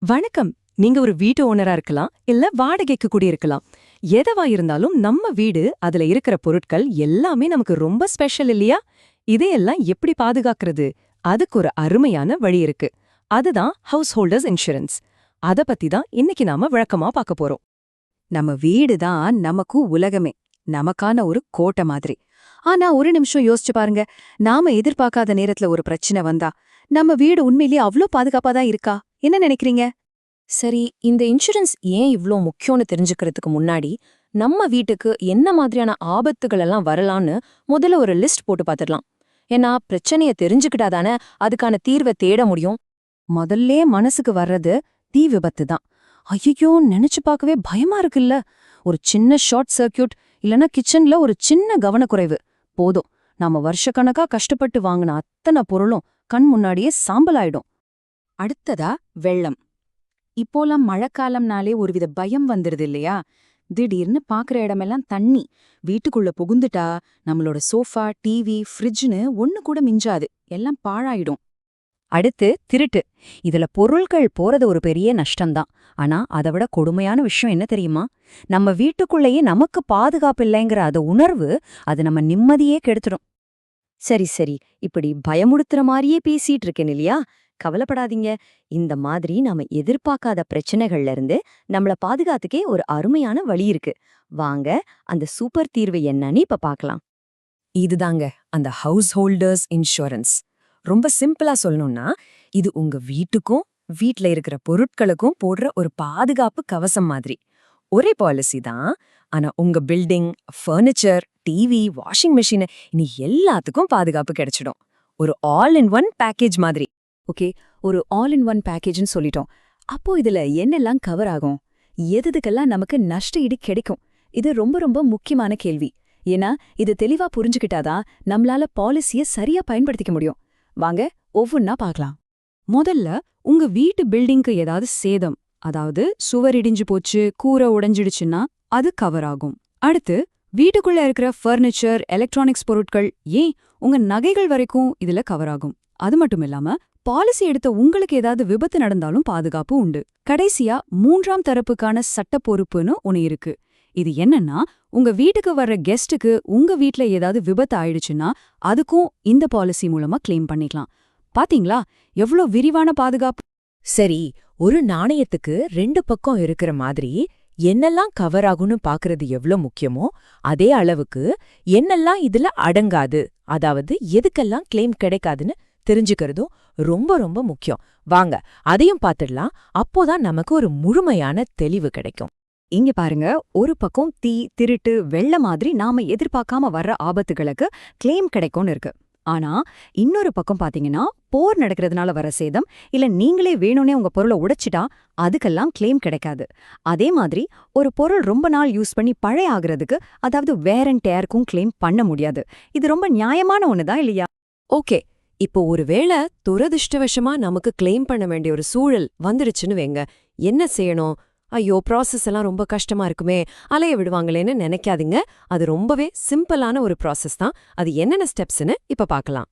வணக்கம். நீங்க ஒரு வீட்டு ஓனரா இருக்கலாம், இல்ல வாடகைக்கு குடியிருக்கலாம். எதுவா இருந்தாலும் நம்ம வீடு, அதுல இருக்கிற பொருட்கள் எல்லாமே நமக்கு ரொம்ப ஸ்பெஷல் இல்லையா? இதையெல்லாம் எப்படி பாதுகாக்கிறது? அதுக்கு ஒரு அருமையான வழி இருக்கு. அதுதான் ஹவுஸ் ஹோல்டர்ஸ் இன்சூரன்ஸ். அத பத்தி தான் இன்னைக்கு நாம விளக்கமா பார்க்க போறோம். நம்ம வீடு தான் நமக்கு உலகமே, நமக்கான ஒரு கோட்டை மாதிரி. ஆனா ஒரு நிமிஷம் யோசிச்சு பாருங்க, நாம எதிர்பார்க்காத நேரத்துல ஒரு பிரச்சனை வந்தா நம்ம வீடு உண்மையிலேயே அவ்ளோ பாதுகாப்பா தான் இருக்கா? என்ன நினைக்கிறீங்க? சரி, இந்த இன்சூரன்ஸ் ஏன் இவ்ளோ முக்கியம்னு தெரிஞ்சுக்கிறதுக்கு முன்னாடி நம்ம வீட்டுக்கு என்ன மாதிரியான ஆபத்துகள் எல்லாம் வரலான்னு முதல்ல ஒரு லிஸ்ட் போட்டு பார்த்துடலாம். ஏன்னா பிரச்சனைய தெரிஞ்சுக்கிட்டாதானே அதுக்கான தீர்வை தேட முடியும். முதல்ல மனசுக்கு வர்றது தீ விபத்து தான். ஐயோ, நினைச்சு பார்க்கவே பயமா இருக்குல்ல. ஒரு சின்ன ஷார்ட் சர்க்கியூட் இல்லனா கிச்சன்ல ஒரு சின்ன கவனக்குறைவு போதும், நாம வருஷக்கணக்கா கஷ்டப்பட்டு வாங்கின அத்தனை பொருளும் கண் முன்னாடியே சாம்பலாயிடும். அடுத்ததா வெள்ளம். இப்போலாம் மழைக்காலம்னாலே ஒருவித பயம் வந்துருது இல்லையா? திடீர்னு பாக்குற இடமெல்லாம் தண்ணி. வீட்டுக்குள்ள புகுந்துட்டா நம்மளோட சோஃபா, டிவி, ஃப்ரிட்ஜ்னு ஒண்ணு கூட மிஞ்சாது, எல்லாம் பாழாயிடும். அடுத்து திருட்டு. இதுல பொருள்கள் போறது ஒரு பெரிய நஷ்டம்தான். ஆனா அதை விட கொடுமையான விஷயம் என்ன தெரியுமா? நம்ம வீட்டுக்குள்ளேயே நமக்கு பாதுகாப்பு இல்லைங்கிற அந்த உணர்வு, அது நம்ம நிம்மதியே கெடுத்துடும். சரி, இப்படி பயமுடுத்துற மாதிரியே பேசிட்டு இருக்கேன் இல்லையா? கவலைப்படாதீங்க. இந்த மாதிரி நாம எதிர்பார்க்காத பிரச்சனைகள்ல இருந்து நம்மள பாதுகாத்துக்கே ஒரு அருமையான வழி இருக்கு. வாங்க, அந்த சூப்பர் தீர்வு என்னன்னு இப்ப பார்க்கலாம். இதுதாங்க அந்த ஹவுஸ் ஹோல்டர்ஸ் இன்சூரன்ஸ். ரொம்ப சிம்பிளா சொல்லணும்னா, இது உங்க வீட்டுக்கும் வீட்ல இருக்கிற பொருட்களுக்கும் போடுற ஒரு பாதுகாப்பு கவசம் மாதிரி. ஒரே பாலிசி தான், ஆனா உங்க building, furniture, TV, washing machine இனி எல்லாத்துக்கும் பாதுகாப்பு கிடைச்சிடும். ஒரு ஆல் இன் ஒன் பேக்கேஜ் மாதிரி. ஓகே, ஒரு ஆல் இன் ஒன் பேக்கேஜ்னு சொல்லிட்டோம். அப்போ இதுல என்னெல்லாம் கவர் ஆகும்? எதுக்கெல்லாம் நமக்கு நஷ்ட ஈடு கிடைக்கும்? இது ரொம்ப ரொம்ப முக்கியமான கேள்வி. ஏன்னா இது தெளிவா புரிஞ்சுக்கிட்டாதான் நம்மளால பாலிசிய சரியா பயன்படுத்திக்க முடியும். வாங்க ஒவ்வொன்னா பார்க்கலாம். முதல்ல, உங்க வீட்டு பில்டிங்க்கு ஏதாவது சேதம், அதாவது சுவர் இடிஞ்சு போச்சு, கூரை உடைஞ்சிடுச்சுன்னா அது கவர் ஆகும். அடுத்து, வீட்டுக்குள்ள இருக்கிற ஃபர்னிச்சர், எலக்ட்ரானிக்ஸ் பொருட்கள், ஏன் உங்க நகைகள் வரைக்கும் இதுல கவர் ஆகும். அது மட்டும் இல்லாம பாலிசி எடுத்த உங்களுக்கு ஏதாவது விபத்து நடந்தாலும் பாதுகாப்பு உண்டு. கடைசியா, மூன்றாம் தரப்புக்கான சட்ட பொறுப்புன்னு ஒன்னு இருக்கு. இது என்னன்னா, உங்க வீட்டுக்கு வர்ற கெஸ்டுக்கு உங்க வீட்ல ஏதாவது விபத்து ஆயிடுச்சுன்னா அதுக்கும் இந்த பாலிசி மூலமா கிளைம் பண்ணிக்கலாம். பாத்தீங்களா எவ்ளோ விரிவான பாதுகாப்பு? சரி, ஒரு நாணயத்துக்கு ரெண்டு பக்கம் இருக்கிற மாதிரி என்னெல்லாம் கவர் ஆகும்னு பாக்குறது எவ்ளோ முக்கியமோ, அதே அளவுக்கு என்னெல்லாம் இதுல அடங்காது, அதாவது எதுக்கெல்லாம் கிளைம் கிடைக்காதுன்னு தெரிஞ்சுக்கிறதும் ரொம்ப ரொம்ப முக்கியம். வாங்க அதையும் பார்த்துடலாம். அப்போதான் நமக்கு ஒரு முழுமையான தெளிவு கிடைக்கும். இங்க பாருங்க, ஒரு பக்கம் தீ, திருட்டு, வெள்ள மாதிரி நாம எதிர்பார்க்காம வர்ற ஆபத்துகளுக்கு கிளைம் கிடைக்கும்னு இருக்கு. ஆனா இன்னொரு பக்கம் பாத்தீங்கன்னா, போர் நடக்கிறதுனால வர சேதம், இல்ல நீங்களே வேணும்னே உங்க பொருளை உடைச்சிட்டா அதுக்கெல்லாம் கிளைம் கிடைக்காது. அதே மாதிரி ஒரு பொருள் ரொம்ப நாள் யூஸ் பண்ணி பழைய ஆகுறதுக்கு, அதாவது வேர் அண்ட் டேருக்கும் கிளைம் பண்ண முடியாது. இது ரொம்ப நியாயமான ஒண்ணுதான் இல்லையா? ஓகே, இப்போ ஒருவேளை துரதிர்ஷ்டவசமா நமக்கு கிளைம் பண்ண வேண்டிய ஒரு சூழல் வந்துருச்சுன்னு வைங்க, என்ன செய்யணும்? ஐயோ, ப்ராசஸ் எல்லாம் ரொம்ப கஷ்டமா இருக்குமே, அலைய விடுவாங்களேன்னு நினைக்காதீங்க. அது ரொம்பவே சிம்பிளான ஒரு ப்ராசஸ் தான். அது என்னென்ன ஸ்டெப்ஸ்னு இப்ப பார்க்கலாம்.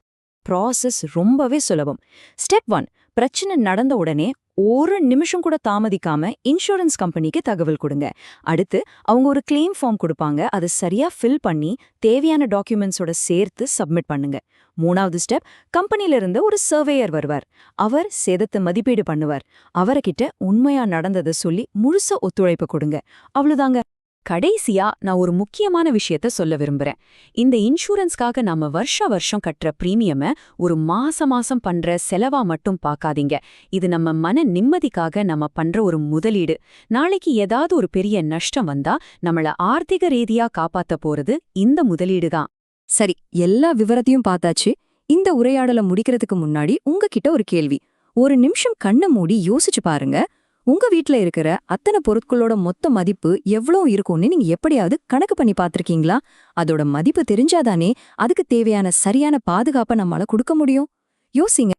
ப்ராசஸ் ரொம்பவே சுலபம். ஸ்டெப் 1, பிரச்சனை நடந்த உடனே ஒரு நிமிஷம் கூட தாமதிக்காம இன்சூரன்ஸ் கம்பெனிக்கு தகவல் கொடுங்க. அடுத்து அவங்க ஒரு கிளைம் ஃபார்ம் கொடுப்பாங்க, அதை சரியா ஃபில் பண்ணி தேவையான டாக்குமெண்ட்ஸோட சேர்த்து சப்மிட் பண்ணுங்க. மூணாவது ஸ்டெப், கம்பெனில இருந்து ஒரு சர்வேயர் வருவார். அவர் சேதத்தை மதிப்பீடு பண்ணுவார். அவர்கிட்ட உண்மையா நடந்ததை சொல்லி முழுசா ஒத்துழைப்பு கொடுங்க. அவ்வளவுதாங்க. கடைசியா நான் ஒரு முக்கியமான விஷயத்த சொல்ல விரும்புறேன். இந்த இன்சூரன்ஸ்க்காக நாம வருஷம் கட்டுற பிரீமியம ஒரு மாசம் பண்ற செலவா மட்டும் பார்க்காதீங்க. இது நம்ம மன நிம்மதிக்காக நம்ம பண்ற ஒரு முதலீடு. நாளைக்கு ஏதாவது ஒரு பெரிய நஷ்டம் வந்தா நம்மள ஆர்த்திக ரீதியா காப்பாத்த போறது இந்த முதலீடு தான். சரி, எல்லா விவரத்தையும் பார்த்தாச்சு. இந்த உரையாடலை முடிக்கிறதுக்கு முன்னாடி உங்ககிட்ட ஒரு கேள்வி. ஒரு நிமிஷம் கண்ணை மூடி யோசிச்சு பாருங்க. உங்க வீட்ல இருக்கிற அத்தனை பொருட்களோட மொத்த மதிப்பு எவ்வளோ இருக்கும்னு நீங்க எப்படியாவது கணக்கு பண்ணி பார்த்திருக்கீங்களா? அதோட மதிப்பு தெரிஞ்சாதானே அதுக்கு தேவையான சரியான பாதுகாப்பை நம்மளால கொடுக்க முடியும். யோசிங்க.